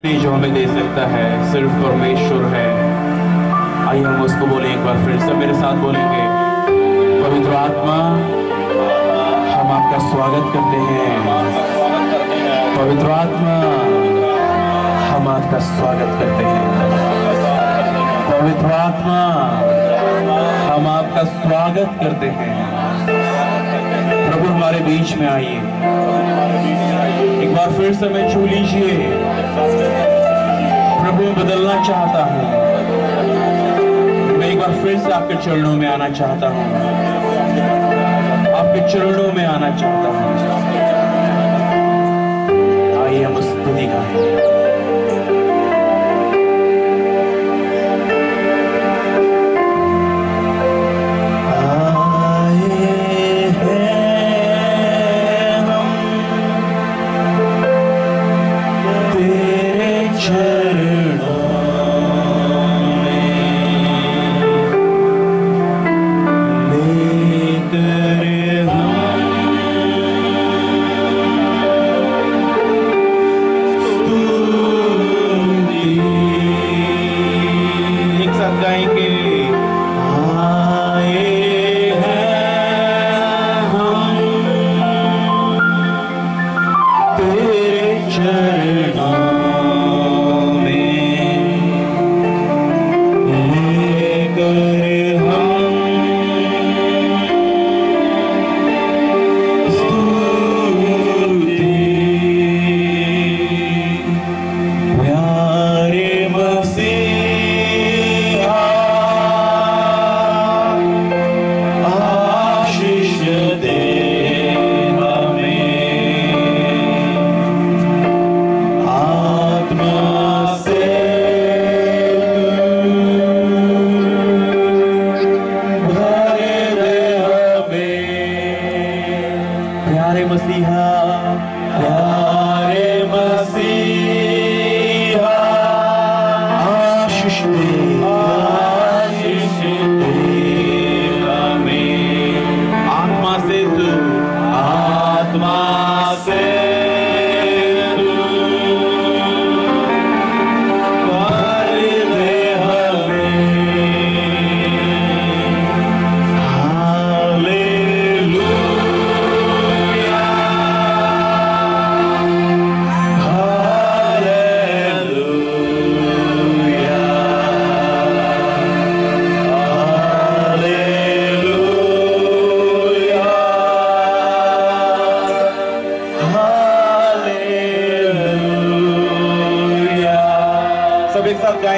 जो हमें दे सकता है सिर्फ परमेश्वर है। आइए हम उसको बोलें एक बार फिर से मेरे साथ बोलेंगे, पवित्र आत्मा हम आपका स्वागत करते हैं। पवित्र आत्मा हम आपका स्वागत करते हैं। पवित्र आत्मा हम आपका स्वागत करते हैं। प्रभु हमारे बीच में आइए, एक बार फिर से मैं छू लीजिए। प्रभु बदलना चाहता हूँ, मैं एक बार फिर से आपके चरणों में आना चाहता हूँ, आपके चरणों में आना चाहता हूँ। आइए हम स्तुति गाएं।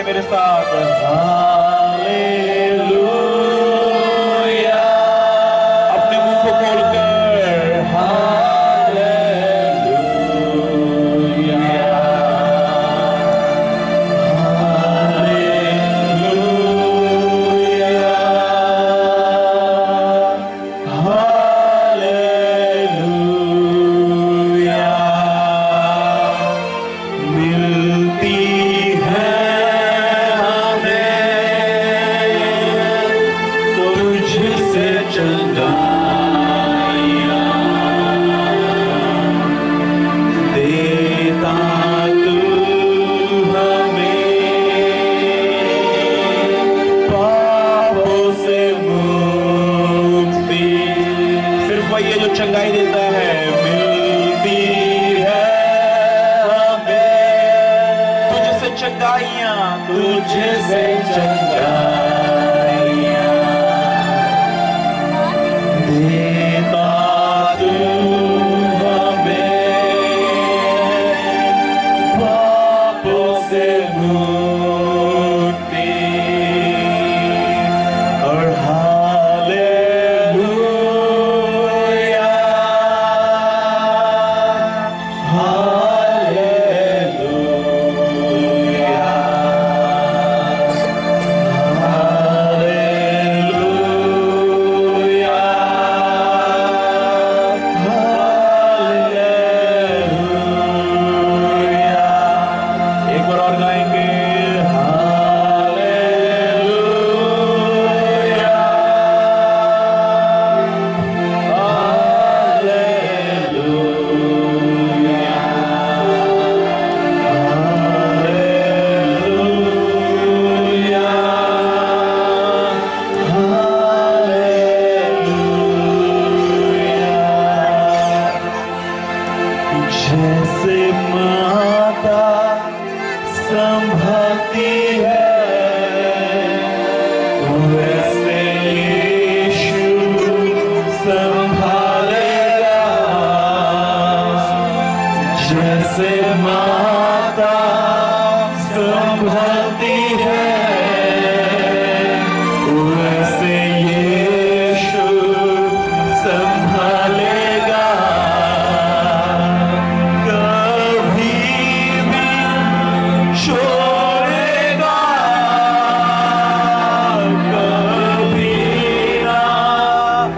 मेरे साथ हालेलुया, अपने मुंह को खोलकर हालेलुया, हालेलुया, हालेलुया। मिलती चंगाई देता है, मिलती है हमें तुझसे चंगाइयां, तुझसे चंगाइयां देता तू हमें पापों से मुक्ति और संभालती है, वैसे यीशु संभालेगा। जैसे माता संभालती है, वैसे यीशु संभालेगा। कभी भी छोड़ेगा, कभी ना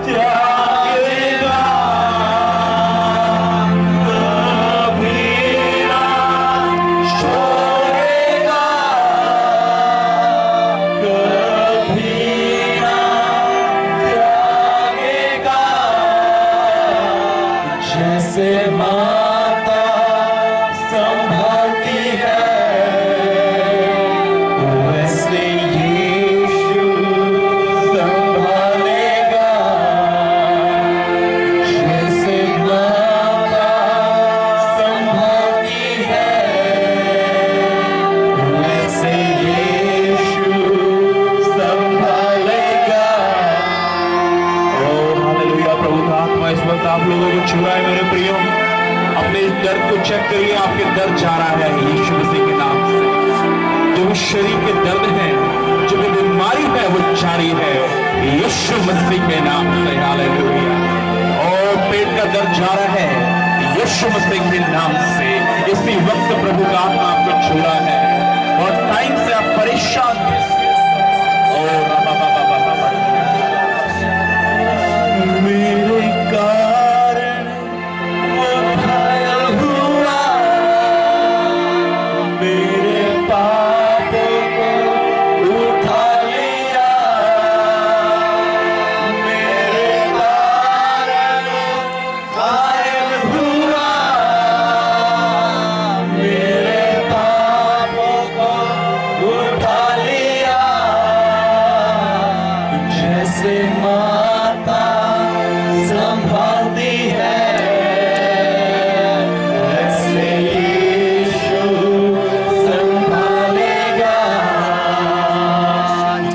त्यागेगा, कभी ना छोड़ेगा, कभी ना त्यागेगा। जैसे माता संभालती है, वैसे यीशु संभालेगा। जैसे माता संभालती है, वैसे यीशु संभालेगा। ओ हालेलुया। प्रभु का आत्मा इस वक्त आप लोगों को छुआ है मेरे प्रियो। अपने दर्द को चेक करिए, आपके दर्द जा रहा है यीशु मसीह के नाम से। जो भी शरीर के दर्द है, जो भी बीमारी है, वो जा रही है यीशु मसीह के नाम से। हालेलुया। और पेट का दर्द जा रहा है यीशु मसीह के नाम से। इसी वक्त प्रभु का आत्मा आपको छू रहा है और टाइम से आप परेशान हैं। मेरे कारण वो घायल हुआ, मेरे पापों को उठा लिया। मेरे कारण घायल हुआ, मेरे पापों को उठा लिया। जैसे माता संभालती है, वैसे यीशु संभालेगा।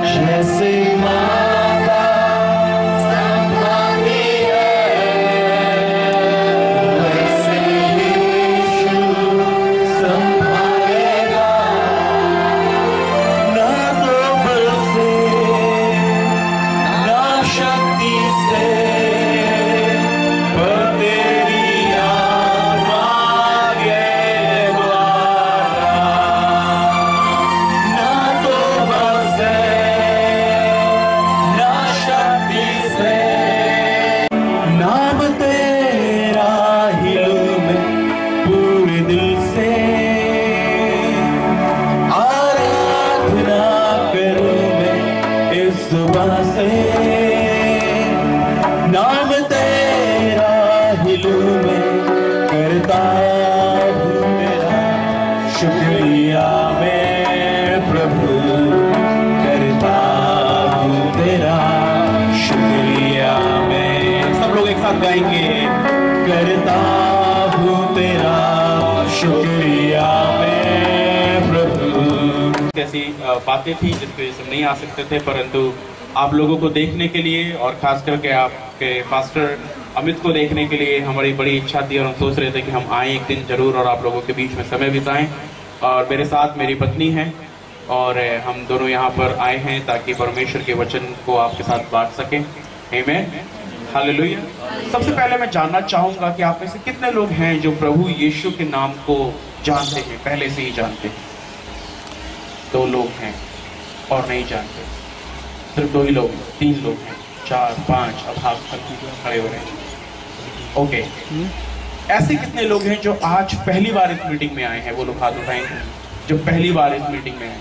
जैसे माता संभालती है, वैसे यीशु संभालेगा। ना तो बल से, ना शक्ति से, पर तेरी आत्मा के द्वारा। ना तो बल से, ना शक्ति से, नाम तेरा ही लूं मैं पूरे दिल से। आराधना करूं मैं इस सुबह से। नाम तेरा ही लूं मैं, करता हूँ तेरा शुक्रिया मैं प्रभु। करता हूँ तेरा शुक्रिया मैं। सब लोग एक साथ गाएंगे। करता हूँ तेरा शुक्रिया मैं प्रभु। ऐसी बातें थी जिसकी वजह से नहीं आ सकते थे, परंतु आप लोगों को देखने के लिए और खास करके आपके पास्टर अमित को देखने के लिए हमारी बड़ी इच्छा थी और हम सोच रहे थे कि हम आए एक दिन जरूर और आप लोगों के बीच में समय बिताएं। और मेरे साथ मेरी पत्नी है और हम दोनों यहाँ पर आए हैं ताकि परमेश्वर के वचन को आपके साथ बांट सकें। आमीन। हालेलुया। सबसे पहले मैं जानना चाहूंगा कि आप में से कितने लोग हैं जो प्रभु यीशु के नाम को जानते हैं, पहले से ही जानते हैं? 2 लोग हैं और नहीं जानते। सिर्फ 2 ही लोग, 3 लोग हैं, 4, 5, अब हाथ खड़े हो रहे हैं। ओके। ऐसे कितने लोग हैं जो आज पहली बार इस मीटिंग में आए हैं? वो लोग हाथ उठाएंगे जो पहली बार इस मीटिंग में आए।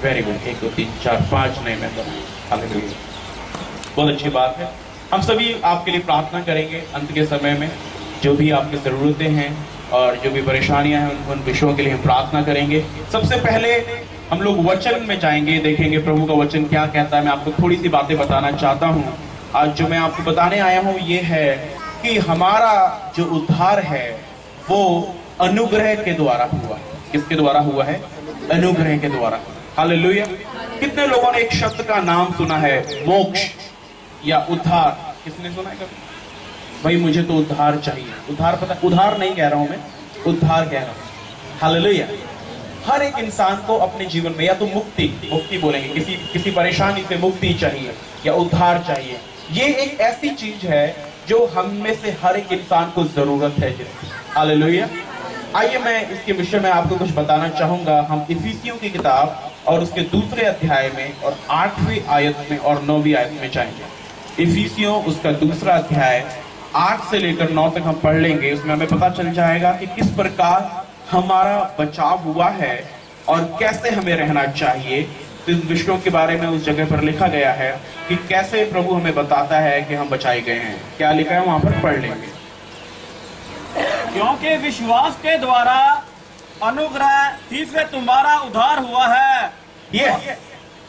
Very good. 1, 2, 3, 4, 5 नहीं मैं तो। हालेलुया। बहुत अच्छी बात है। हम सभी आपके लिए प्रार्थना करेंगे अंत के समय में। जो भी आपकी ज़रूरतें हैं और जो भी परेशानियां हैं उन विषयों के लिए हम प्रार्थना करेंगे। सबसे पहले हम लोग वचन में जाएंगे, देखेंगे प्रभु का वचन क्या कहता है। मैं आपको थोड़ी सी बातें बताना चाहता हूँ। आज जो मैं आपको बताने आया हूँ ये है कि हमारा जो उद्धार है वो अनुग्रह के द्वारा हुआ है। किसके द्वारा हुआ है? अनुग्रह के द्वारा। हालेलुया। कितने लोगों ने एक शब्द का नाम सुना है, मोक्ष या उद्धार? किसने सुना है कभी? भाई मुझे तो उद्धार चाहिए। उद्धार, पता, उद्धार नहीं कह रहा हूं मैं, उद्धार कह रहा हूं। हालेलुया। हर एक इंसान को अपने जीवन में या तो मुक्ति बोलेंगे, किसी परेशानी से मुक्ति चाहिए या उद्धार चाहिए। ये एक ऐसी चीज है जो हम में से हर एक इंसान को जरूरत है जिसकी। हालेलुया। आइए मैं इसके विषय में आपको कुछ बताना चाहूंगा। हम इफिसियों की किताब और उसके दूसरे अध्याय में और 8वीं आयत में और 9वीं आयत में जाएंगे। इफिसियों उसका दूसरा अध्याय 8 से लेकर 9 तक हम पढ़ लेंगे। उसमें हमें पता चल जाएगा कि किस प्रकार हमारा बचाव हुआ है और कैसे हमें रहना चाहिए। इन विषयों के बारे में उस जगह पर लिखा गया है कि कैसे प्रभु हमें बताता है कि हम बचाए गए हैं। क्या लिखा है वहां पर, पढ़ लेंगे। क्योंकि विश्वास के द्वारा अनुग्रह ही से तुम्हारा उद्धार हुआ है। ये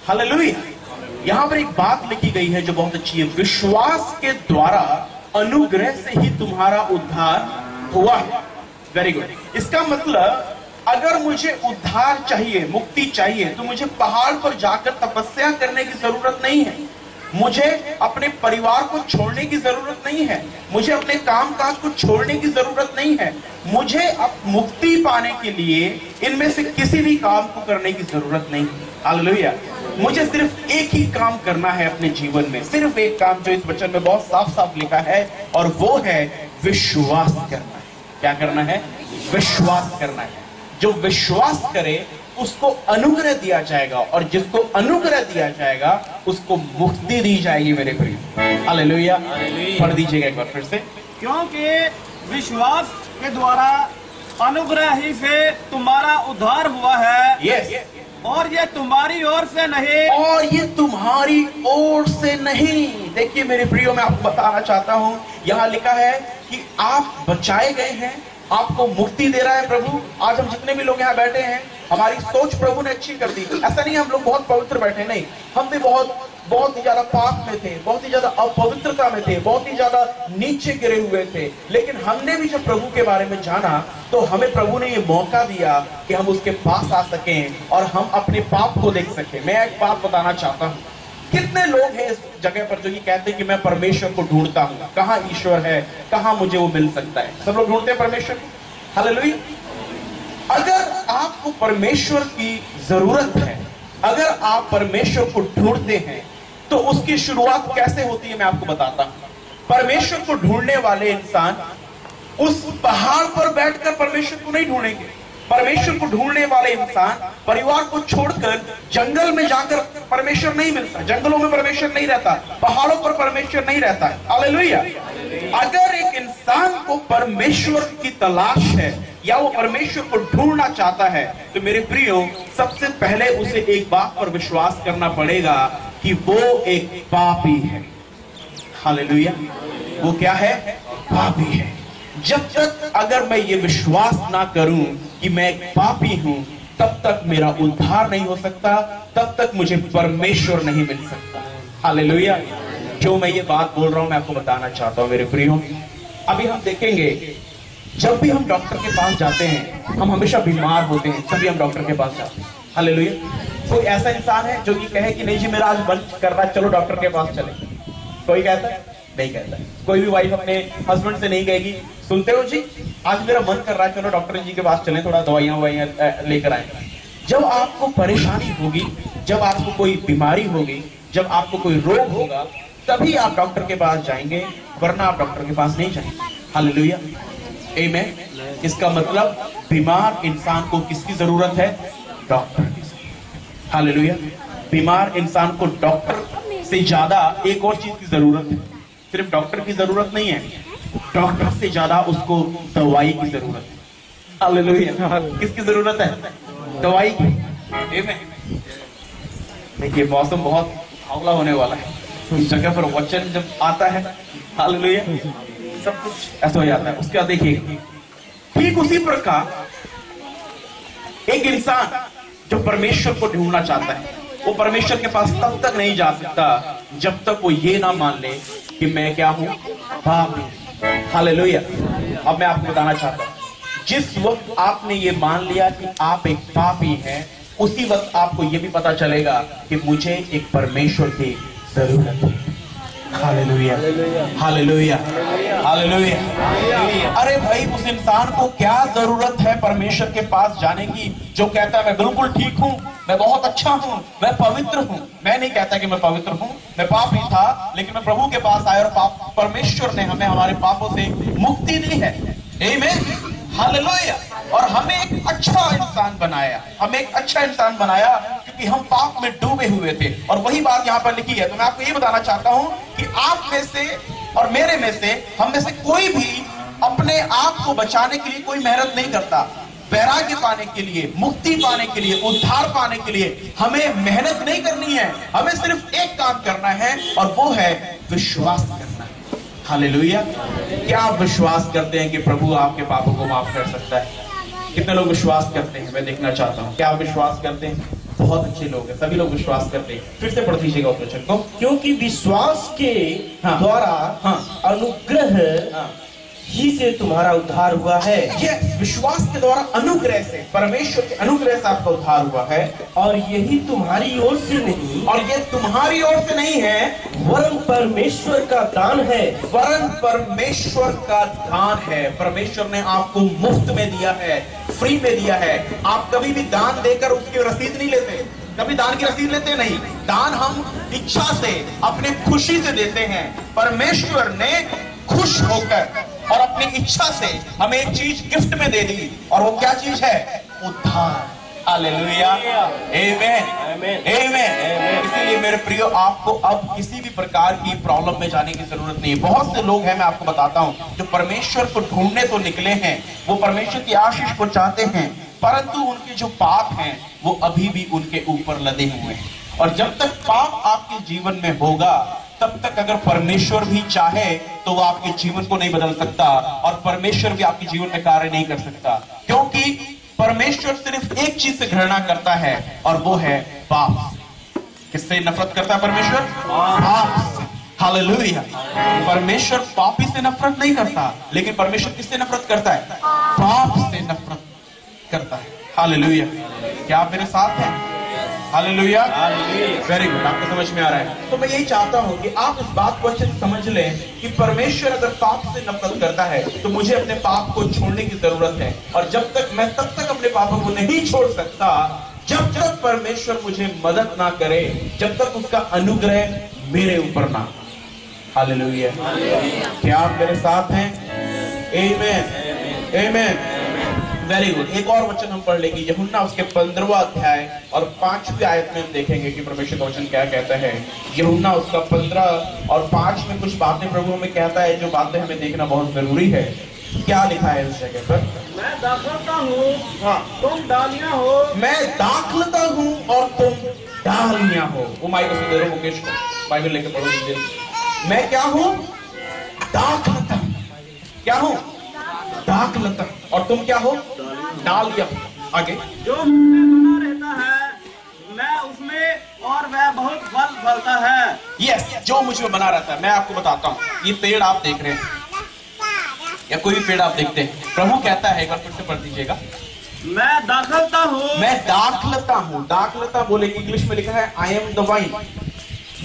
हालेलुया। यहाँ पर एक बात लिखी गई है जो बहुत अच्छी है। विश्वास के द्वारा अनुग्रह से ही तुम्हारा उद्धार हुआ है। Very good. इसका मतलब अगर मुझे उद्धार चाहिए, मुक्ति चाहिए, तो मुझे पहाड़ पर जाकर तपस्या करने की जरूरत नहीं है। मुझे अपने परिवार को छोड़ने की जरूरत नहीं है। मुझे अपने कामकाज को छोड़ने की जरूरत नहीं है। मुझे अब मुक्ति पाने के लिए इनमें से किसी भी काम को करने की जरूरत नहीं है। हालेलुया। मुझे सिर्फ एक ही काम करना है अपने जीवन में, सिर्फ एक काम जो इस वचन में बहुत साफ साफ लिखा है, और वो है विश्वास करना है। क्या करना है? विश्वास करना है। जो विश्वास करे उसको अनुग्रह दिया जाएगा, और जिसको अनुग्रह दिया जाएगा उसको मुक्ति दी जाएगी। मेरे प्रिय, हालेलुया। पढ़ दीजिएगा एक बार फिर से। क्योंकि विश्वास के द्वारा अनुग्रह ही से तुम्हारा उद्धार हुआ है। यस। और ये तुम्हारी ओर से नहीं, और ये तुम्हारी ओर से नहीं। देखिए मेरे प्रियो, मैं आपको बताना चाहता हूं, यहाँ लिखा है कि आप बचाए गए हैं, आपको मुक्ति दे रहा है प्रभु। आज हम जितने भी लोग यहाँ बैठे हैं, हमारी सोच प्रभु ने अच्छी कर दी। ऐसा नहीं हम लोग बहुत पवित्र बैठे, नहीं, हम भी बहुत ही ज्यादा पाप में थे, बहुत ही ज्यादा अपवित्रता में थे, बहुत ही ज्यादा नीचे गिरे हुए थे। लेकिन हमने भी जब प्रभु के बारे में जाना तो हमें प्रभु ने ये मौका दिया कि हम उसके पास आ सकें और हम अपने पाप को देख सकें। मैं एक बात बताना चाहता हूँ, कितने लोग हैं इस जगह पर जो ये कहते हैं कि मैं परमेश्वर को ढूंढता हूँ, कहाँ ईश्वर है, कहाँ मुझे वो मिल सकता है। सब लोग ढूंढते हैं परमेश्वर को। हालेलुया। अगर आपको परमेश्वर की जरूरत है, अगर आप परमेश्वर को ढूंढते हैं, तो उसकी शुरुआत कैसे होती है मैं आपको बताता हूं। परमेश्वर को ढूंढने वाले इंसान उस पहाड़ पर बैठकर परमेश्वर को नहीं ढूंढेंगे। परमेश्वर को ढूंढने वाले इंसान परिवार को छोड़कर जंगल में जाकर परमेश्वर नहीं मिलता, जंगलों में परमेश्वर नहीं रहता, पहाड़ों पर परमेश्वर नहीं रहता है। हालेलुया। अगर एक इंसान को परमेश्वर की तलाश है या वो परमेश्वर को ढूंढना चाहता है, तो मेरे प्रियो, सबसे पहले उसे एक बात पर विश्वास करना पड़ेगा कि वो एक पापी है। हालेलुया। वो क्या है? पापी है। जब तक अगर मैं ये विश्वास ना करूं कि मैं एक पापी हूं, तब तक मेरा उद्धार नहीं हो सकता, तब तक मुझे परमेश्वर नहीं मिल सकता। हालेलुया। जो मैं ये बात बोल रहा हूं मैं आपको बताना चाहता हूं मेरे प्रियो। अभी हम देखेंगे, जब भी हम डॉक्टर के पास जाते हैं, हम हमेशा बीमार होते हैं, तभी हम डॉक्टर के पास जाते हैं। हालेलुया। कोई ऐसा इंसान है जो ये कहे कि नहीं जी मेरा आज मन कर रहा है, चलो डॉक्टर के पास चले? कोई कहता है? नहीं कहता। कोई भी वाइफ अपने हस्बैंड से नहीं कहेगी, सुनते हो जी आज मेरा मन कर रहा है, चलो डॉक्टर जी के पास चलें, थोड़ा दवाइयां लेकर आए। जब आपको परेशानी होगी, जब आपको कोई बीमारी होगी, जब आपको कोई रोग होगा, तभी आप डॉक्टर के पास जाएंगे, वरना आप डॉक्टर के पास नहीं जाएंगे। हालेलुया। आमीन। इसका मतलब बीमार इंसान को किसकी जरूरत है? डॉक्टर की। हालेलुया। बीमार इंसान को डॉक्टर से ज्यादा एक और चीज की जरूरत है। सिर्फ डॉक्टर की जरूरत नहीं है, डॉक्टर से ज्यादा उसको दवाई की जरूरत है। हालेलुया। किसकी जरूरत है? दवाई की। आमीन। देखिए मौसम बहुत हौला होने वाला है, इस जगह पर वचन जब आता है, हालेलुया, सब कुछ ऐसा हो जाता है। उसके बाद देखिए, ठीक उसी प्रकार एक इंसान जो परमेश्वर को ढूंढना चाहता है, वो परमेश्वर के पास तब तक नहीं जा सकता जब तक वो ये ना मान ले कि मैं क्या हूं? पापी। हालेलुया। अब मैं आपको बताना चाहता हूं, जिस वक्त आपने ये मान लिया कि आप एक पापी हैं, उसी वक्त आपको ये भी पता चलेगा कि मुझे एक परमेश्वर की जरूरत है। Hallelujah, hallelujah, hallelujah. अरे भाई, उस इंसान को क्या जरूरत है परमेश्वर के पास जाने की जो कहता है मैं बिल्कुल ठीक हूं, मैं बहुत अच्छा हूं, मैं पवित्र हूं। मैं नहीं कहता कि मैं पवित्र हूं, मैं पापी था, लेकिन मैं प्रभु के पास आया और परमेश्वर ने हमें हमारे पापों से मुक्ति दी है। आमीन, हालेलुया। और हमें एक अच्छा इंसान बनाया, हमें एक अच्छा इंसान बनाया क्योंकि हम पाप में डूबे हुए थे। और वही बात यहाँ पर लिखी है। तो मैं आपको ये बताना चाहता हूं कि आप में से और मेरे में से, हम में से कोई भी अपने आप को बचाने के लिए कोई मेहनत नहीं करता। वैराग्य पाने के लिए, मुक्ति पाने के लिए, उद्धार पाने के लिए हमें मेहनत नहीं करनी है। हमें सिर्फ एक काम करना है और वो है विश्वास करना। हालेलुया। क्या आप विश्वास करते हैं कि प्रभु आपके पापों को माफ कर सकता है? कितने लोग विश्वास करते हैं? मैं देखना चाहता हूँ। क्या आप विश्वास करते हैं? बहुत अच्छे लोग हैं, सभी लोग विश्वास करते हैं। फिर से पढ़ दीजिएगा उस वचन को। क्योंकि विश्वास के द्वारा अनुग्रह ही से तुम्हारा उद्धार हुआ है। ये विश्वास के द्वारा अनुग्रह से, परमेश्वर के अनुग्रह से आपका उद्धार हुआ है। और यही तुम्हारी ओर से नहीं, और ये तुम्हारी ओर से नहीं है, वरन परमेश्वर का दान है। वरन परमेश्वर का दान है। परमेश्वर ने आपको मुफ्त में दिया है, फ्री में दिया है। आप कभी भी दान देकर उसकी रसीद नहीं लेते, कभी दान की रसीद लेते नहीं। दान हम इच्छा से, अपने खुशी से देते हैं। परमेश्वर ने खुश होकर और अपनी इच्छा से हमें एक चीज गिफ्ट में दे दी, और वो क्या चीज है? उद्धार। हालेलुया, आमीन, आमीन। इसीलिए मेरे प्रियो, आपको अब किसी भी प्रकार की प्रॉब्लम में जाने की जरूरत नहीं है। बहुत से लोग हैं, मैं आपको बताता हूं, जो परमेश्वर को ढूंढने तो निकले हैं, वो परमेश्वर की आशीष को चाहते हैं, परंतु उनके जो पाप हैं वो अभी भी उनके ऊपर लदे हुए हैं। और जब तक पाप आपके जीवन में होगा, तब तक अगर परमेश्वर भी चाहे तो वो आपके जीवन को नहीं बदल सकता, और परमेश्वर भी आपके जीवन में कार्य नहीं कर सकता। क्योंकि परमेश्वर सिर्फ एक चीज से घृणा करता है, और वो है पाप। किससे नफरत करता है परमेश्वर? पाप से। हालेलुया। परमेश्वर पापी से नफरत नहीं करता, लेकिन परमेश्वर किससे नफरत करता है? पाप से नफरत करता है। हालेलुया। क्या आप मेरे साथ हैं? Hallelujah, very good. आपको समझ में आ रहा है? तो मैं यही चाहता हूं कि आप इस बात को अच्छे से समझ लें कि परमेश्वर अगर पाप से नफरत करता है तो मुझे अपने पाप को छोड़ने की जरूरत है। और जब तक मैं तब तक अपने पापों को नहीं छोड़ सकता जब तक परमेश्वर मुझे मदद ना करे, जब तक उसका अनुग्रह मेरे ऊपर ना। हालेलुया। क्या आप मेरे साथ हैं? आमीन, आमीन। Very good. एक और वचन हम पढ़ लेंगे, यूहन्ना उसके 15वां अध्याय और 5वीं आयत में हम देखेंगे कि परमेश्वर का वचन क्या कहता है। यूहन्ना उसका 15 और 5 में कुछ बातें प्रभु हमें कहता है, जो बातें हमें देखना बहुत जरूरी है। क्या लिखा है उस जगह पर? मैं दाखलता हूँ, हाँ, तुम डालियां हो। मैं दाखलता हूँ और तुम डालियां हो। वो माइक उसमें दे रहे मुकेश को, बाइबल लेके पढ़ो दीजिए। मैं क्या हूँ? दाखलता। क्या हूँ? दाखलता। और तुम क्या हो? डालियां। आगे। जो मुझमें बना रहता है, मैं उसमें, और वह बहुत फल फलता है। यस, जो मुझ में बना रहता है। मैं आपको बताता हूँ, ये पेड़ आप देख रहे हैं या कोई भी पेड़ आप देखते हैं, प्रभु कहता है, एक बार फिर से पढ़ दीजिएगा। मैं दाखलता हूँ, मैं दाखलता हूँ। दाखलता बोले कि इंग्लिश में लिखा है I am the vine,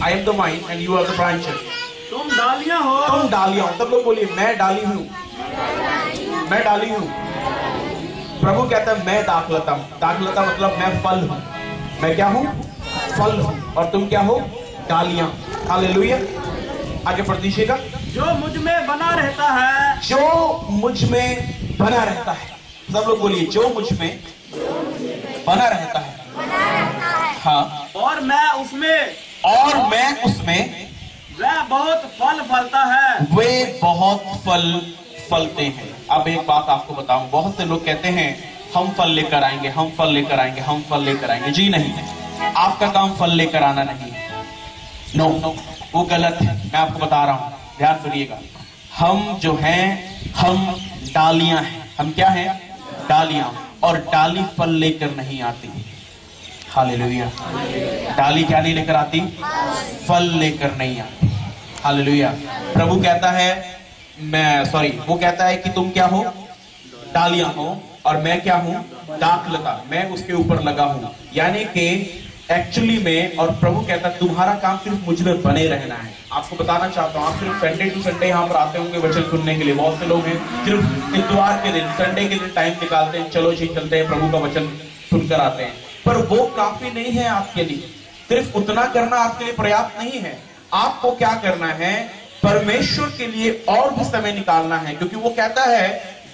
I am the vine and you are the branches. तुम डालियां हो। तुम डालियां हो। सब लोग बोलिए, मैं डाली हूँ, मैं डाली हूँ। प्रभु कहता है मैं दाखलता हूँ। दाखलता मतलब मैं फल हूँ। मैं क्या हूँ? फल हूँ। और तुम क्या हो? डालियां। हालेलुया। आगे पढ़ दीजिएगा। जो मुझ में बना रहता है, जो मुझ में बना रहता है। सब लोग बोलिए, जो मुझ में बना रहता है। हाँ। और मैं उसमें, और मैं उसमें, वह बहुत फल फलता है। वे बहुत फल फलते हैं। अब एक बात आपको बताऊं, बहुत से लोग कहते हैं हम फल लेकर आएंगे, हम फल लेकर आएंगे, हम फल लेकर आएंगे। जी नहीं, आपका काम फल लेकर आना नहीं है। नो, वो गलत है। मैं आपको बता रहा हूं, ध्यान सुनिएगा। हम जो हैं, हम डालियां हैं। हम क्या हैं? डालियां। और डाली फल लेकर नहीं आती। हालेलुया। डाली क्या नहीं लेकर आती? फल लेकर नहीं आती। हालेलुया। प्रभु कहता है, वो कहता है कि तुम क्या हो? डालियां हों और मैं क्या हूं, दाखलता, मैं उसके ऊपर लगा हूं। यानी कि एक्चुअली में, और प्रभु कहता है तुम्हारा काम सिर्फ मुझ में बने रहना है। आपको बताना चाहता हूं, आप सिर्फ संडे टू संडे यहाँ पर आते होंगे वचन सुनने के लिए। बहुत से लोग हैं सिर्फ इतवार के दिन, संडे के दिन टाइम निकालते हैं, चलो जी चलते हैं प्रभु का वचन सुनकर आते हैं। पर वो काफी नहीं है आपके लिए, सिर्फ उतना करना आपके लिए पर्याप्त नहीं है। आपको क्या करना है, परमेश्वर के लिए और भी समय निकालना है, क्योंकि वो कहता है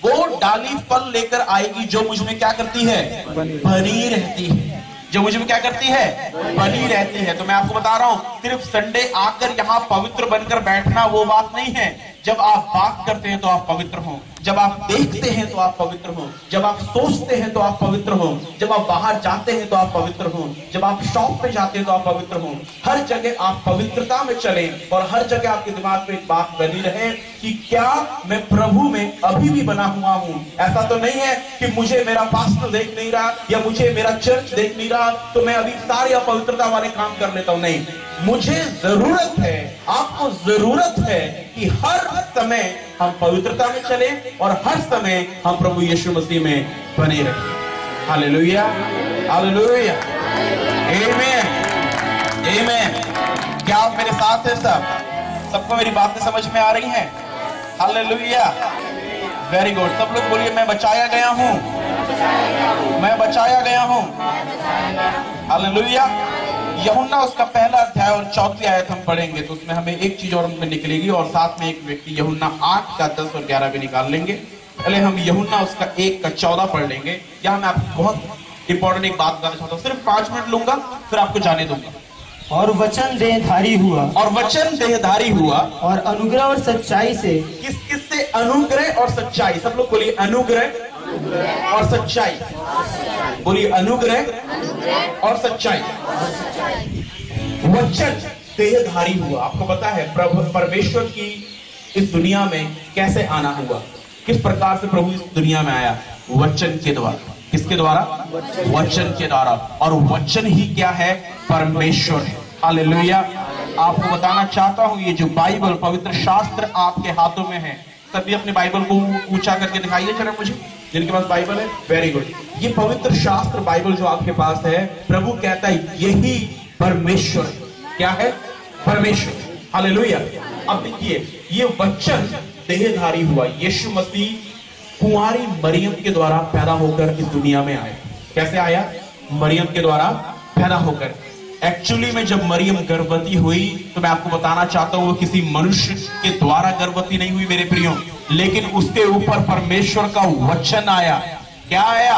वो डाली फल लेकर आएगी जो मुझ में क्या करती है, बनी रहती है। जो मुझ में क्या करती है, बनी रहती है। तो मैं आपको बता रहा हूं, सिर्फ संडे आकर यहाँ पवित्र बनकर बैठना वो बात नहीं है। जब आप बात करते हैं तो आप पवित्र हो, जब आप देखते हैं तो आप पवित्र हो, जब आप सोचते हैं तो आप पवित्र हो, जब आप बाहर जाते हैं तो आप पवित्र हो, जब आप शॉप पे जाते हैं तो आप पवित्र हो। हर जगह आप पवित्रता में चलें और हर जगह आपके दिमाग में एक बात बनी रहे कि क्या मैं प्रभु में अभी भी बना हुआ हूं। ऐसा तो नहीं है कि मुझे मेरा पास्टर देख नहीं रहा या मुझे मेरा चर्च देख नहीं रहा तो मैं अभी सारे अपवित्रता वाले काम कर लेता हूं। नहीं, मुझे जरूरत है, आपको जरूरत है कि हर समय हम पवित्रता में चलें और हर समय हम प्रभु यीशु मसीह में बने रहें। हालेलुया, हालेलुया, आमीन, आमीन। क्या आप मेरे साथ हैं? सबको मेरी बातें समझ में आ रही हैं? Hallelujah, very good. सब लोग बोलिए मैं बचाया गया हूं, मैं बचाया गया हूं। हालेलुया। यूहन्ना उसका पहला अध्याय और 4वीं आयत हम पढ़ेंगे तो उसमें हमें एक चीज और में निकलेगी और साथ में एक व्यक्ति यूहन्ना 8 का 10 और 11 भी निकाल लेंगे। पहले हम यूहन्ना उसका 1 का 14 पढ़ लेंगे। यहाँ मैं आपको बहुत इंपॉर्टेंट एक बात बताना चाहता हूँ, सिर्फ 5 मिनट लूंगा फिर आपको जाने दूंगा। और वचन देहधारी हुआ, और वचन देहधारी हुआ, और अनुग्रह और सच्चाई से, किस से? अनुग्रह और सच्चाई। सब लोग बोलिए अनुग्रह और सच्चाई, बोलिए अनुग्रह और सच्चाई। वचन देहधारी हुआ। आपको पता है प्रभु परमेश्वर की इस दुनिया में कैसे आना हुआ, किस प्रकार से प्रभु इस दुनिया में आया? वचन के द्वारा। किसके द्वारा? वचन के द्वारा। और वचन ही क्या है? परमेश्वर है। हालेलुया। आपको बताना चाहता हूं, ये जो बाइबल पवित्र शास्त्र आपके हाथों में है, सभी अपने बाइबल को ऊंचा करके दिखाइए जरा मुझे, जिनके पास बाइबल है। Very good. ये पवित्र शास्त्र बाइबल जो आपके पास है, प्रभु कहता है यही परमेश्वर है। क्या है? परमेश्वर। हालेलुया। अब देखिए, ये वचन देहधारी हुआ। यीशु मसीह कुंवारी मरियम के द्वारा पैदा होकर इस दुनिया में आया। कैसे आया? मरियम के द्वारा पैदा होकर। एक्चुअली में जब मरियम गर्भवती हुई तो मैं आपको बताना चाहता हूं वो किसी मनुष्य के द्वारा गर्भवती नहीं हुई मेरे प्रियो, लेकिन उसके ऊपर परमेश्वर का वचन आया। क्या आया?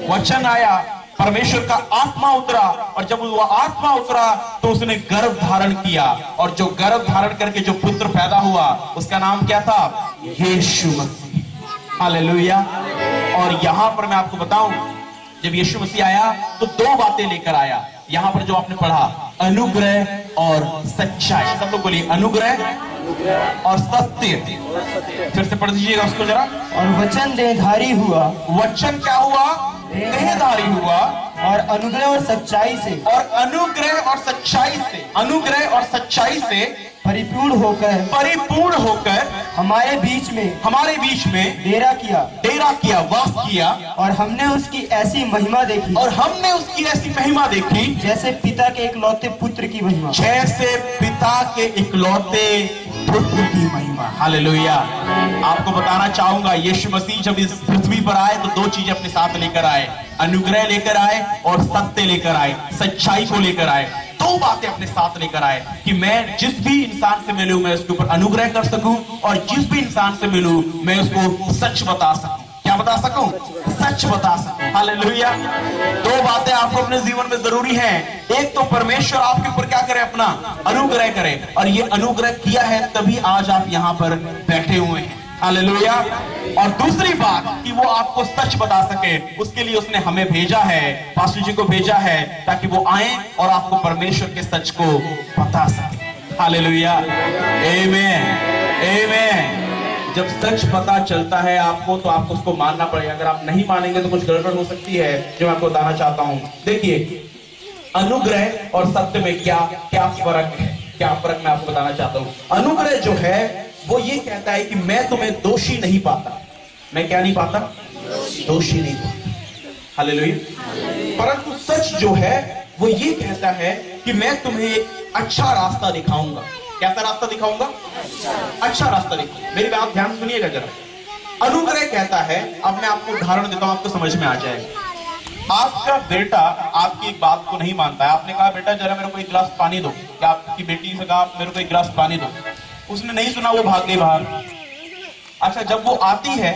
वचन आया। परमेश्वर का आत्मा उतरा और जब वो आत्मा उतरा तो उसने गर्भ धारण किया और जो गर्भ धारण करके जो पुत्र पैदा हुआ उसका नाम क्या था? यीशु मसीह। हालेलुया। और यहां पर मैं आपको बताऊं, जब यीशु मसीह आया तो 2 बातें लेकर आया। यहां पर जो आपने पढ़ा, अनुग्रह और सच्चाई। सब लोग बोलिए अनुग्रह और सत्य। फिर से पढ़ दीजिएगा उसको जरा। और वचन देहधारी हुआ। वचन क्या हुआ? देहधारी हुआ। और अनुग्रह और सच्चाई से, और अनुग्रह और सच्चाई से, अनुग्रह और सच्चाई से परिपूर्ण होकर हमारे बीच में डेरा किया, वास किया। और हमने उसकी ऐसी महिमा देखी, जैसे पिता के इकलौते पुत्र की महिमा। जैसे पिता के इकलौते पुत्र की महिमा। हालेलुया। आपको बताना चाहूंगा, यीशु मसीह जब इस पृथ्वी पर आए तो 2 चीजें अपने साथ लेकर आए, अनुग्रह लेकर आए और सत्य लेकर आए, सच्चाई को लेकर आए। 2 बातें अपने साथ लेकर आए कि मैं जिस भी इंसान से मिलूं मैं उसके ऊपर अनुग्रह कर सकूं और जिस भी इंसान से मिलूं मैं उसको सच बता सकूं। क्या बता सकूं? सच बता सकूं। हालेलुया। 2 बातें आपको अपने जीवन में जरूरी हैं। एक तो परमेश्वर आपके ऊपर क्या करे? अपना अनुग्रह करे, और ये अनुग्रह किया है तभी आज आप यहाँ पर बैठे हुए हैं। हालेलुया। और दूसरी बात कि वो आपको सच बता सके, उसके लिए उसने हमें भेजा है, पास्टर जी को भेजा है, ताकि वो आए और आपको परमेश्वर के सच को बता सके। हालेलुया। आमीन, आमीन। जब सच पता चलता है आपको तो आपको उसको मानना पड़ेगा। अगर आप नहीं मानेंगे तो कुछ गड़बड़ हो सकती है, जो मैं आपको बताना चाहता हूं। देखिए, अनुग्रह और सत्य में क्या फर्क है? क्या फर्क मैं आपको बताना चाहता हूं। अनुग्रह जो है वो ये कहता है कि मैं तुम्हें दोषी नहीं पाता। मैं क्या नहीं पाता? दोषी नहीं होता। हालेलुया। परंतु सच जो है वो ये कहता है कि मैं तुम्हें एक अच्छा रास्ता दिखाऊंगा। कैसा रास्ता दिखाऊंगा? अच्छा रास्ता दिखाऊंगा। मेरी बात ध्यान सुनिएगा जरा। अनुग्रह कहता है, अब मैं आपको उदाहरण देता हूं, आपको समझ में आ जाएगा। आपका बेटा आपकी एक बात को नहीं मानता है। आपने कहा बेटा जरा मेरे को एक गिलास पानी दो, या आपकी बेटी से कहा मेरे को एक गिलास पानी दो, उसने नहीं सुना, वो भाग गई बाहर। अच्छा, जब वो आती है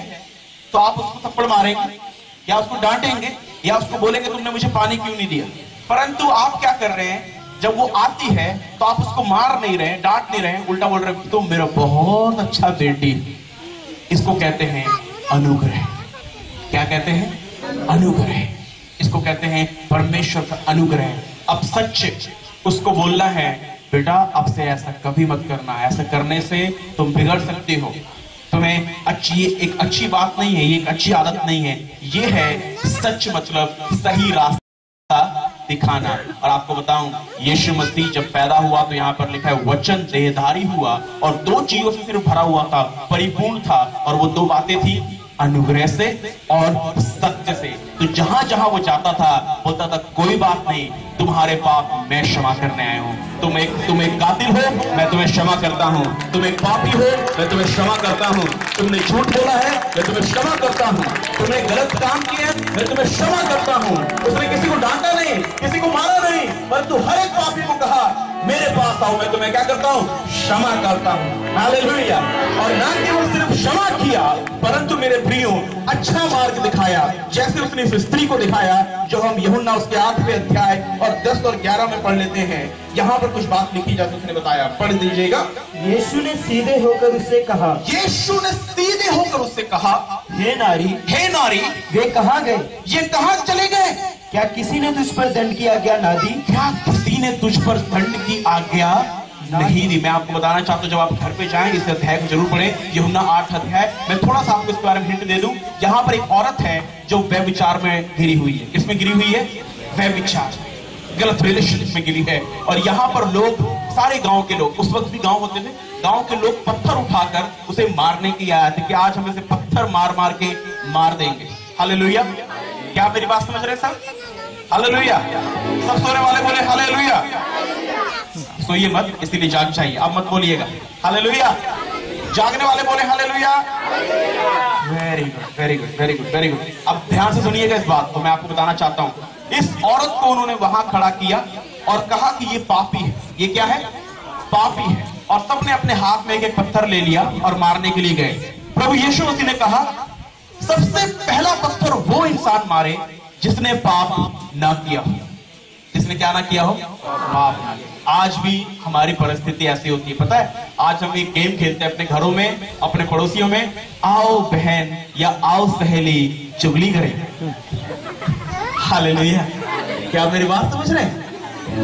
तो आप उसको थप्पड़ मारेंगे या उसको डांटेंगे या उसको बोलेंगे तुमने मुझे पानी क्यों नहीं दिया? परंतु आप क्या कर रहे हैं, जब वो आती है तो आप उसको मार नहीं रहे, डांट नहीं रहे, उल्टा बोल रहे तुम मेरा बहुत अच्छा बेटी। इसको कहते हैं अनुग्रह। क्या कहते हैं? अनुग्रह। इसको कहते हैं परमेश्वर का अनुग्रह। अब सच उसको बोलना है बेटा अब से ऐसा कभी मत करना, ऐसा करने से तुम बिगड़ सकती हो, तुम्हें अच्छी, एक अच्छी बात नहीं है, ये एक अच्छी आदत नहीं है। ये है सच, मतलब सही रास्ता दिखाना। और आपको बताऊं, यीशु मसीह जब पैदा हुआ तो यहाँ पर लिखा है वचन देहधारी हुआ और दो चीजों से सिर्फ भरा हुआ था, परिपूर्ण था, और वो दो बातें थी, अनुग्रह से और सत्य से। तो जहां जहां वो जाता था बोलता था कोई बात नहीं, तुम्हारे पाप मैं क्षमा करने आया हूं। तुम एक कातिल हो, मैं तुम्हें क्षमा करता हूं। तुम एक पापी हो, मैं तुम्हें क्षमा करता हूं। तुमने झूठ बोला है, मैं तुम्हें क्षमा करता हूं। तुमने गलत काम किया है, मैं तुम्हें क्षमा करता हूं। उसने किसी को डांटा नहीं, किसी को मारा नहीं, परंतु हर एक पापी को कहा मेरे पास आओ, मैं तुम्हें क्या करता हूं? क्षमा करता हूं। हालेलुया। और ना केवल सिर्फ क्षमा किया, परंतु मेरे प्रियो अच्छा मार्ग दिखाया, जैसे उसने इस स्त्री को दिखाया, जो हम यूहन्ना उसके 8वें अध्याय और 10 और 11 में पढ़ लेते हैं। यहाँ पर कुछ बात लिखी जैसे उसने बताया, पढ़ दीजिएगा। यीशु ने सीधे होकर उससे कहा, यीशु ने सीधे होकर उससे कहा, हे नारी, हे नारी, वे कहाँ गए? ये कहाँ चले गए? क्या किसी ने तुझ पर दंड की आज्ञा ना दी? क्या किसी ने तुझ पर दंड की आज्ञा नहीं दी? मैं आपको बताना चाहता हूं, जब आप घर पे जाएं इस अध्याय को जरूर पढ़ें, यूहन्ना 8 अध्याय। मैं थोड़ा सा आपको इस बारे में हिंट दे दूं। यहाँ पर एक औरत है जो व्यभिचार में घिरी हुई है। किसमें गिरी हुई है? व्यभिचार, गलत रिलेशनशिप में गिरी है। और यहाँ पर लोग, सारे गांव के लोग, उस वक्त भी गांव होते थे, गांव के लोग पत्थर उठाकर उसे मारने की आए थे कि आज हम इसे पत्थर मार मार के मार देंगे। हालेलुया। क्या मेरी बात समझ रहे सब? हालेलुया। सब सोने वाले बोले हालेलुया। सोइए मत, इसीलिए जाग चाहिए। अब मत बोलिएगा हालेलुया। जागने वाले बोले hallelujah. Very good, very good, very good, very good. अब ध्यान से सुनिएगा इस बात को, मैं आपको बताना चाहता हूं। इस औरत को उन्होंने वहां खड़ा किया और कहा कि ये पापी है। ये क्या है? पापी है। और सबने अपने हाथ में एक पत्थर ले लिया और मारने के लिए गए। प्रभु यीशु मसीह ने कहा सबसे पहला पत्थर वो इंसान मारे जिसने पाप ना किया हो। जिसने क्या ना किया हो? पाप ना किया। आज भी हमारी परिस्थिति ऐसी होती है, पता है? आज हम एक गेम खेलते हैं अपने घरों में, अपने पड़ोसियों में, आओ बहन या आओ सहेली चुगली करें। हालेलुया। क्या मेरी बात समझ रहे हैं?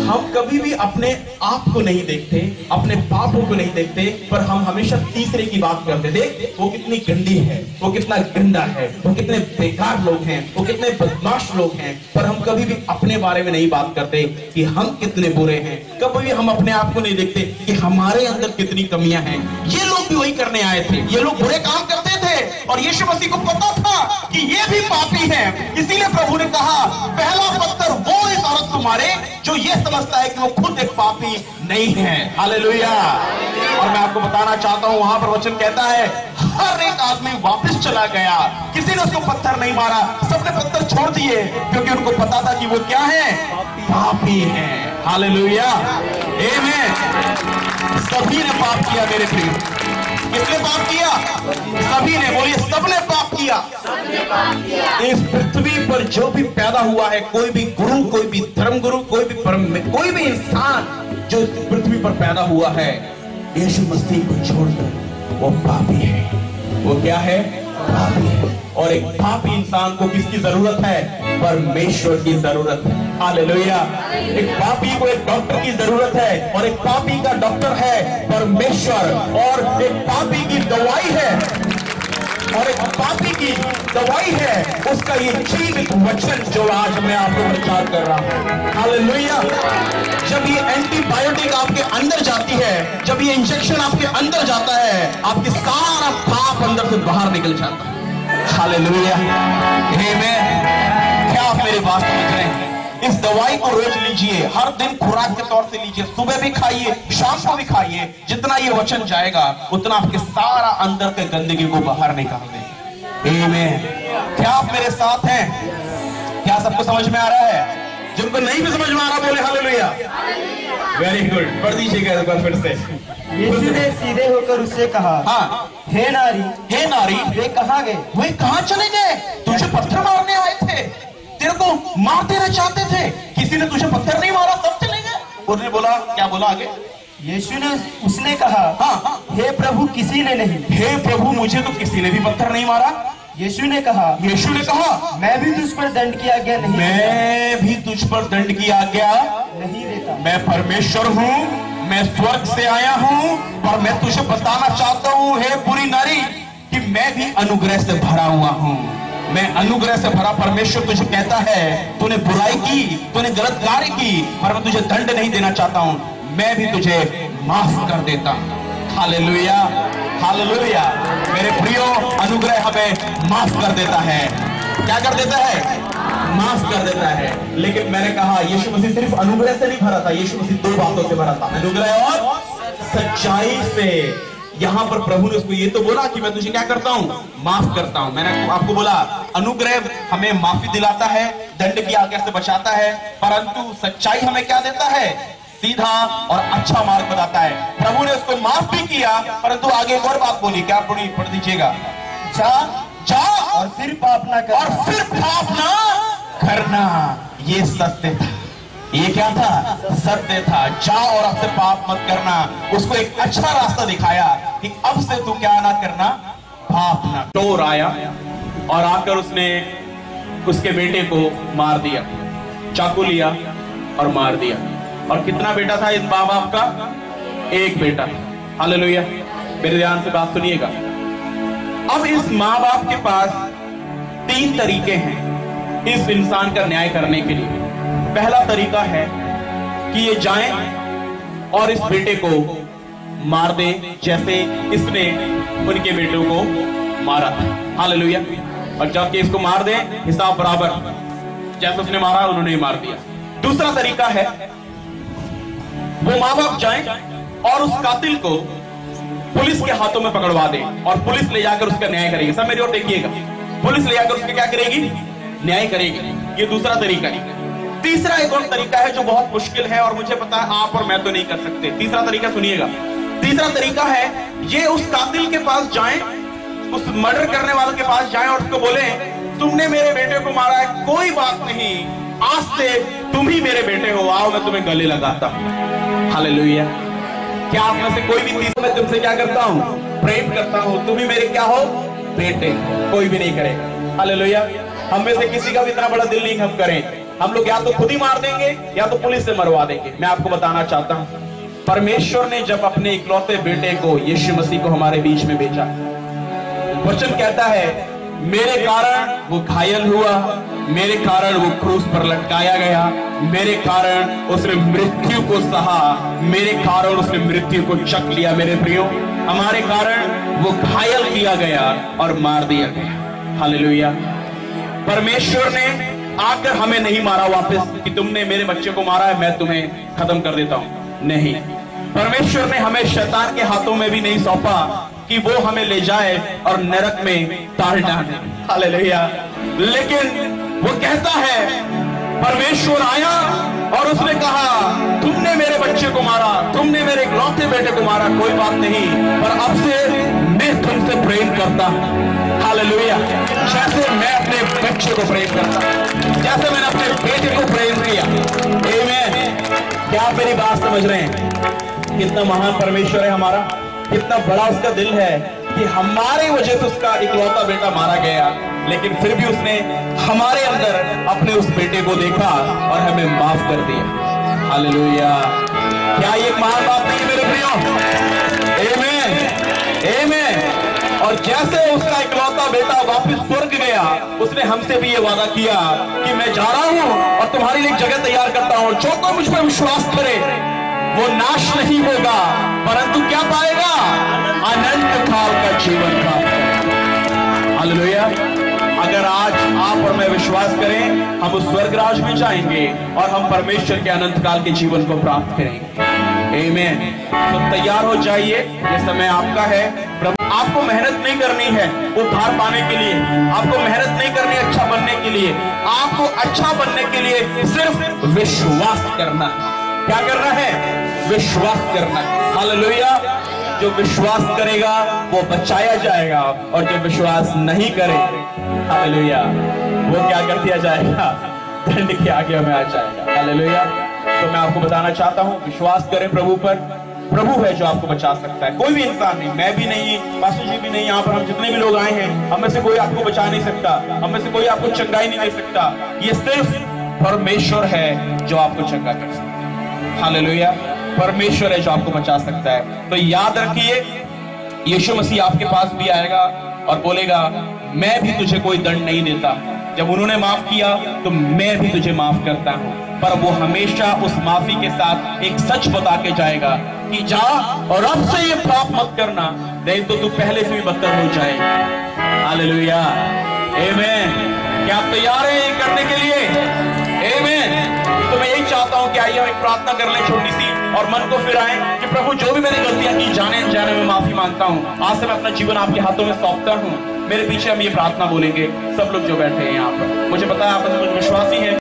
हम कभी भी अपने आप को नहीं देखते, अपने पापों को नहीं देखते, पर हम हमेशा तीसरे की बात करते। देख वो कितनी गंदी है, वो कितना गंदा है, वो कितने बेकार लोग हैं, वो कितने बदमाश लोग हैं, पर हम कभी भी अपने बारे में नहीं बात करते कि हम कितने बुरे हैं। कभी भी हम अपने आप को नहीं देखते कि हमारे अंदर कितनी कमियां हैं। ये लोग भी वही करने आए थे, ये लोग बुरे काम करते थे और यीशु मसीह को पता था कि ये भी पापी हैं। इसीलिए प्रभु ने कहा पहला पत्थर वो इस औरत को मारे जो ये समझता है कि वो खुद एक पापी नहीं है। हालेलुया। और मैं आपको बताना चाहता हूं, वहां पर वचन कहता है हर एक आदमी वापस चला गया, किसी ने उसको पत्थर नहीं मारा, सबने पत्थर छोड़ दिए क्योंकि उनको पता था कि वो क्या है? पापी है। हालेलुया। आमीन। सभी ने पाप किया मेरे प्रिय। किसने पाप किया? सभी ने। बोलिए सबने पाप किया। इस पृथ्वी पर जो भी पैदा हुआ है, कोई भी गुरु, कोई भी धर्म गुरु, कोई भी इंसान जो इस पृथ्वी पर पैदा हुआ है, यीशु मसीह को छोड़कर वो पापी है। वो क्या है? पापी है। और एक पापी इंसान को किसकी जरूरत है? परमेश्वर की जरूरत है। हालेलुया। एक पापी को एक डॉक्टर की जरूरत है और एक पापी का डॉक्टर है परमेश्वर। और एक पापी की दवाई है, और एक पापी की दवाई है उसका ये जीवित वचन जो आज मैं आपको प्रचार कर रहा हूं। हालेलुया। जब ये एंटीबायोटिक आपके अंदर जाती है, जब ये इंजेक्शन आपके अंदर जाता है, आपके सारा पाप अंदर से बाहर निकल जाता है। हालेलुया, आमीन। क्या आप मेरी बात समझ रहे हैं? इस दवाई को रोज लीजिए, हर दिन खुराक के तौर से लीजिए, सुबह भी खाइए, शाम को भी खाइए। जितना ये वचन जाएगा उतना आपके सारा अंदर के गंदगी को बाहर निकाल देगा। आमीन। क्या आप मेरे साथ हैं? क्या सबको समझ में आ रहा है? जिनको नहीं भी समझ में आ रहा बोले हालेलुया। वेरी गुड, पढ़ दीजिएगा एक बार फिर से। यीशु ने सीधे होकर उससे कहा, हाँ, हे नारी, हे नारी, वे कहाँ गए? वे कहाँ चले गए? तुझे पत्थर मारने आए थे, तेरे को मार देना चाहते थे, किसी ने तुझे पत्थर नहीं मारा, सब चले गए। उन्होंने बोला, क्या बोला आगे? यीशु ने उसने कहा, हाँ, हे प्रभु, किसी ने नहीं। हे प्रभु, मुझे तो किसी ने भी पत्थर नहीं मारा। यीशु ने कहा, मैं भी तुझ पर दंड की आज्ञा नहीं मैं भी तुझ पर दंड की आज्ञा नहीं देता। मैं परमेश्वर हूँ, मैं स्वर्ग से आया हूँ, पर मैं तुझे बताना चाहता हूँ हे बुरी नारी कि मैं भी अनुग्रह से भरा हुआ हूँ। मैं अनुग्रह से भरा। परमेश्वर तुझे कहता है तूने बुराई की, तूने गलत कार्य की, पर मैं तुझे दंड नहीं देना चाहता हूँ, मैं भी तुझे माफ कर देता हूँ। Hallelujah, hallelujah. मेरे प्रियो, अनुग्रह हमें माफ कर देता है। क्या कर देता है? माफ कर देता है। लेकिन मैंने कहा यीशु मसीह सिर्फ अनुग्रह से नहीं भरा था, यीशु मसीह दो बातों से भरा था, अनुग्रह और सच्चाई से। यहां पर प्रभु ने उसको ये तो बोला कि मैं तुझे क्या करता हूं? माफ करता हूं। मैंने आपको बोला अनुग्रह हमें माफी दिलाता है, दंड की आज्ञा से बचाता है, परंतु सच्चाई हमें क्या देता है? सीधा और अच्छा मार्ग बताता है। प्रभु ने उसको माफ भी किया, परंतु आगे एक और बात बोली, क्या पढ़ दीजिएगा, जा और फिर पाप ना करना। और फिर पाप ना करना। ये सत्य था। ये क्या था? सत्य था। जा और अब से पाप मत करना। उसको एक अच्छा रास्ता दिखाया कि अब से तू क्या ना करना, पाप ना। चोर आया और आकर उसने उसके बेटे को मार दिया, चाकू लिया और मार दिया। और कितना बेटा था इस माँ बाप का? एक बेटा। हालेलुया। मेरे ध्यान से बात सुनिएगा। अब इस माँ बाप के पास तीन तरीके हैं इस इंसान का न्याय करने के लिए। पहला तरीका है कि ये जाएं और इस बेटे को मार दे जैसे इसने उनके बेटों को मारा था। हालेलुया। और जाके इसको मार दे, हिसाब बराबर, जैसे उसने मारा उन्होंने मार दिया। दूसरा तरीका है वो माँ बाप जाएं और उस कातिल को पुलिस के हाथों में पकड़वा दे और पुलिस ले जाकर उसका न्याय करेगी। सब मेरी ओर देखिएगा, पुलिस ले जाकर उसका क्या करेगी? न्याय करेगी। ये दूसरा तरीका है। तीसरा एक और तरीका है जो बहुत मुश्किल है और मुझे पता है आप और मैं तो नहीं कर सकते। तीसरा तरीका सुनिएगा। तीसरा तरीका है ये उस कातिल के पास जाएं, उस मर्डर करने वाले के पास जाएं और उसको बोले तुमने मेरे बेटे को मारा है, कोई बात नहीं, आज से तुम ही मेरे बेटे हो, आओ मैं तुम्हें गले लगाता हूं। हालेलुया। क्या आप में से कोई भी तीसरा, मैं तुमसे क्या करता हूं? प्रेम करता हूं, तुम ही मेरे क्या हो? बेटे। कोई भी नहीं करेगा। हालेलुया। हम में से किसी का भी इतना बड़ा दिल नहीं हम करें। हम लोग या तो खुद ही मार देंगे या तो पुलिस से मरवा देंगे। मैं आपको बताना चाहता हूं, परमेश्वर ने जब अपने इकलौते बेटे को, यीशु मसीह को हमारे बीच में भेजा, वचन कहता है मेरे कारण वो घायल हुआ, मेरे कारण वो क्रूस पर लटकाया गया, मेरे कारण उसने मृत्यु को सहा, मेरे कारण उसने मृत्यु को चख लिया। मेरे प्रियो, हमारे कारण वो घायल किया गया और मार दिया गया। हालेलुया। परमेश्वर ने आकर हमें नहीं मारा वापस कि तुमने मेरे बच्चे को मारा है, मैं तुम्हें खत्म कर देता हूं। नहीं, परमेश्वर ने हमें शैतान के हाथों में भी नहीं सौंपा कि वो हमें ले जाए और नरक में डाल डाले। हालेलुया। लेकिन वो कहता है परमेश्वर आया और उसने कहा तुमने मेरे बच्चे को मारा, तुमने मेरे इकलौते बेटे को मारा, कोई बात नहीं, पर अब से मैं तुमसे प्रेम करता हूं। हालेलुया। जैसे मैं अपने बच्चे को प्रेम करता, जैसे मैंने अपने बेटे को प्रेम किया। आमीन। क्या आप मेरी बात समझ रहे हैं? कितना महान परमेश्वर है हमारा, कितना बड़ा उसका दिल है कि हमारे वजह से उसका इकलौता बेटा मारा गया, लेकिन फिर भी उसने हमारे अंदर अपने उस बेटे को देखा और हमें माफ कर दिया। हालेलुया। क्या ये महान बात नहीं मेरे प्रियो? आमीन, आमीन। और जैसे उसका इकलौता बेटा वापस स्वर्ग गया, उसने हमसे भी ये वादा किया कि मैं जा रहा हूं और तुम्हारे लिए जगह तैयार करता हूं। जो कोई मुझ पर विश्वास करे वो नाश नहीं होगा, परंतु क्या पाएगा? अनंत काल का जीवन प्राप्त। हालेलुया। अगर आज आप और मैं विश्वास करें, हम उस स्वर्ग राज में जाएंगे और हम परमेश्वर के अनंत काल के जीवन को प्राप्त करेंगे। आमीन। तो तैयार हो जाइए, ये समय आपका है। प्रभु आपको मेहनत नहीं करनी है उद्धार पाने के लिए, आपको मेहनत नहीं करनी अच्छा बनने के लिए, आपको अच्छा बनने के लिए सिर्फ विश्वास करना है। क्या करना है? विश्वास करना है। हालेलुया। जो विश्वास करेगा वो बचाया जाएगा, और जो विश्वास नहीं करे, हालेलुया, वो क्या कर दिया जाएगा? दंड के आगे में आ जाएगा। हालेलुया। तो मैं आपको बताना चाहता हूं, विश्वास करें प्रभु पर। प्रभु है जो आपको बचा सकता है, कोई भी इंसान नहीं, मैं भी नहीं, पास्टर जी भी नहीं, यहाँ पर हम जितने भी लोग आए हैं, हम में से कोई आपको बचा नहीं सकता, हम में से कोई आपको चंगाई नहीं दे सकता। ये सिर्फ परमेश्वर है जो आपको चंगा कर सकता है। हालेलुया। परमेश्वर है जो आपको बचा सकता है। तो याद रखिए, यीशु मसीह आपके पास भी आएगा और बोलेगा, मैं भी तुझे कोई दंड नहीं देता। जब उन्होंने माफ किया तो मैं भी तुझे माफ करता हूं। पर वो हमेशा उस माफी के साथ एक सच बता के जाएगा कि जा और अब से ये पाप मत करना, नहीं तो तू पहले से भी बदतर हो जाएगा। हालेलुया। आमीन। क्या आप तैयार हैं ये करने के लिए? आमीन। तो मैं यही चाहता हूं कि आइए हम एक प्रार्थना कर लें छोटी सी, और मन को फिराएं कि प्रभु जो भी मैंने गलतियां की जाने अनजाने में माफी मांगता हूं। आज से मैं अपना जीवन आपके हाथों में सौंपता हूं। मेरे पीछे हम ये प्रार्थना बोलेंगे, सब लोग जो बैठे हैं यहाँ पर। मुझे पता है आप विश्वासी हैं।